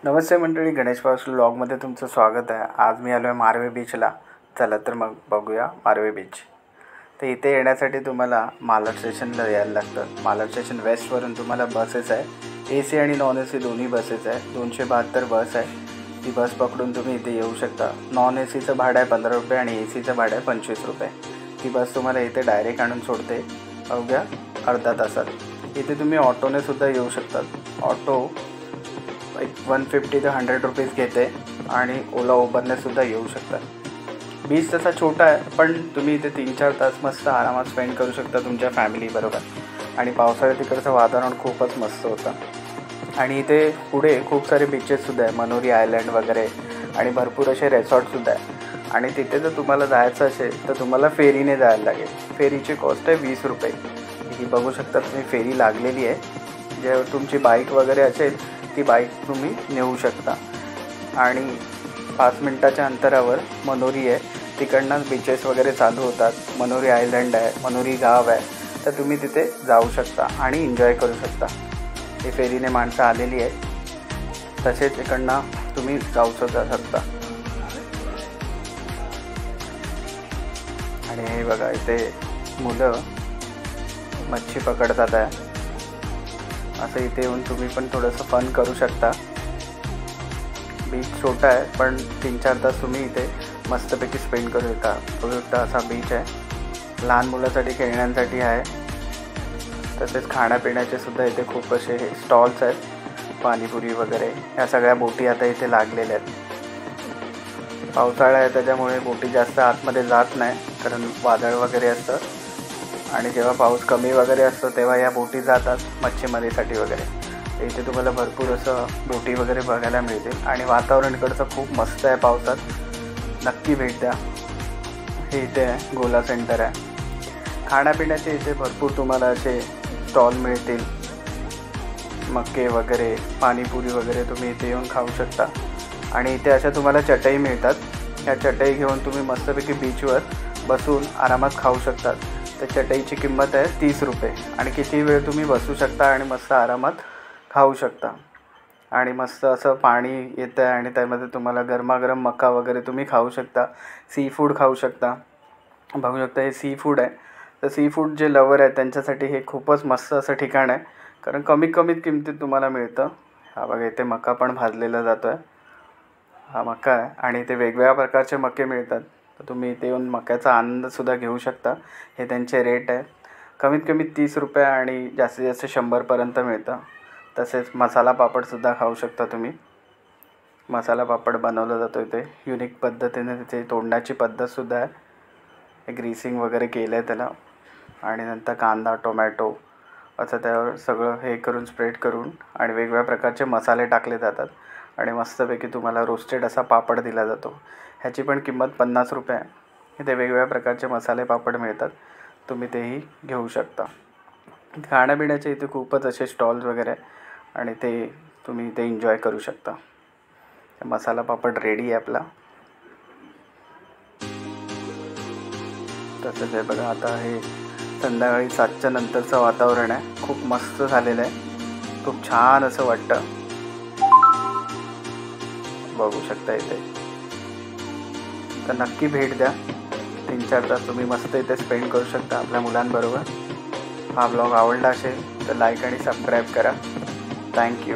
नमस्ते मंडळी, गणेश पाऊस व्लॉगमध्ये तुमचं स्वागत आहे। आज मी आलो आहे मारवे बीचला। चला तर मग बघूया मारवे बीच। तर इथे येण्यासाठी तुम्हाला मालाड स्टेशनला यायला लागतं। मालाड स्टेशन वेस्टवरून तुम्हाला बसेस आहे, AC आणि नॉन AC दोन्ही बसेस आहे। 272 बस आहे। ती बस पकडून तुम्ही इथे येऊ शकता। नॉन ACचं भाडं आहे 15 रुपये आणि ACचं भाडं आहे 25 रुपये। ती बस तुम्हाला इथे डायरेक्ट आणून सोडते अवघ्या अर्धा तासात। इथे तुम्ही ऑटोने सुद्धा येऊ शकतात। ऑटो 150 ते 100 रुपीज घेते आणि ओला उबरने सुद्धा येऊ शकतात। बीच तसा छोटा आहे, पण तुम्ही इथे 3-4 तास मस्त आरामात स्पेंड करू शकता तुमच्या फॅमिली बरोबर। आणि पावसाळ्यात तिकडचं वातावरण खूपच मस्त होतं। आणि इथे पुढे खूप सारे बीचेस सुद्धा आहे, मनोरी आयलंड वगैरे, आणि भरपूर असे रेसॉर्टसुद्धा आहे। आणि तिथे जर तुम्हाला जायचं असेल तर तुम्हाला फेरीने जायला लागेल। फेरीची कॉस्ट आहे 20 रुपये। ही बघू शकता तुम्ही, फेरी लागलेली आहे। जे तुमची बाईक वगैरे असेल ती बाईक तुम्ही नेऊ शकता। आणि 5 मिनिटाच्या अंतरावर मनोरी आहे, तिकडनं बीचेस वगैरे चालू होतात। मनोरी आयलंड आहे, मनोरी गाव आहे, तर तुम्ही तिथे जाऊ शकता आणि एन्जॉय करू शकता। ही फेरीने माणसं आलेली आहेत, तसेच इकडनं तुम्ही जाऊ सुद्धा शकता। आणि हे बघा, इथे मुलं मच्छी पकडतात आहे। असं इथे येऊन तुम्ही पण थोडंसं फन करू शकता। बीच छोटा आहे, पण 3-4 तास तुम्ही इथे मस्तपैकी स्पेंड करू शकता। असा बीच आहे, लहान मुलांसाठी खेळण्यासाठी आहे। तसेच खाण्यापिण्याचे सुद्धा इथे खूप असे स्टॉल्स आहेत, पाणीपुरी वगैरे। ह्या सगळ्या बोटी आता इथे लागलेल्या आहेत। पावसाळा आहे त्याच्यामुळे बोटी जास्त आतमध्ये जात नाही, कारण वादळ वगैरे असतं। आणि जेव्हा पाऊस कमी वगैरे असतो तेव्हा या बोटी जातात मच्छीमारीसाठी वगैरे। इथे तुम्हाला भरपूर असं बोटी वगैरे बघायला मिळतील। आणि वातावरण इकडचं खूप मस्त आहे पावसात, नक्की भेट द्या। हे इथे आहे गोला सेंटर आहे। खाण्यापिण्याचे इथे भरपूर तुम्हाला असे स्टॉल मिळतील, मक्के वगैरे, पाणीपुरी वगैरे तुम्ही इथे येऊन खाऊ शकता। आणि इथे अशा तुम्हाला चटई मिळतात, ह्या चटई घेऊन तुम्ही मस्तपैकी बीचवर बसून आरामात खाऊ शकतात। तर चटईची किंमत आहे 30 रुपये आणि किती वेळ तुम्ही बसू शकता आणि मस्त आरामात खाऊ शकता। आणि मस्त असं पाणी येतं आहे आणि त्यामध्ये तुम्हाला गरमागरम मका वगैरे तुम्ही खाऊ शकता। सी फूड खाऊ शकता, बघू शकता हे सी फूड आहे। तर सी फूड जे लवर आहे त्यांच्यासाठी हे खूपच मस्त असं ठिकाण आहे, कारण कमीत किमतीत तुम्हाला मिळतं। हा बघा, इथे मका पण भाजलेला जातो आहे, हा मका आहे। आणि इथे वेगवेगळ्या प्रकारचे मके मिळतात, तर तुम्ही इथे येऊन मक्याचा आनंदसुद्धा घेऊ शकता। हे त्यांचे रेट आहे, कमीत 30 रुपये आणि जास्तीत जास्त 100पर्यंत मिळतं। तसेच मसाला पापडसुद्धा खाऊ शकता तुम्ही। मसाला पापड बनवला जातो इथे युनिक पद्धतीने, तिथे तोडण्याची पद्धतसुद्धा आहे। ग्रीसिंग वगैरे केलं आहे त्याला, आणि नंतर कांदा टोमॅटो असं त्यावर सगळं हे करून स्प्रेड करून आणि वेगवेगळ्या प्रकारचे मसाले टाकले जातात। आणि मस्तपैकी तुम्हाला रोस्टेड असा पापड दिला जातो। ह्याची पण किंमत 50 रुपये आहे। इथे वेगवेगळ्या प्रकारचे मसाले पापड मिळतात, तुम्ही तेही घेऊ शकता। खाण्यापिण्याचे इथे खूपच असे स्टॉल्स वगैरे आहे आणि ते तुम्ही इथे एन्जॉय करू शकता। मसाला पापड रेडी आहे आपला। तसंच आहे बघा, आता हे संध्याकाळी 7च्या नंतरचं वातावरण आहे, खूप मस्त झालेलं आहे, खूप छान असं वाटतं, बघू शकता इथे। तर नक्की भेट द्या, 3-4 तास तुम्ही मस्त इथे स्पेंड करू शकता आपल्या मुलांबरोबर। हा ब्लॉग आवडला असेल तर लाईक आणि सबस्क्राईब करा। थँक्यू।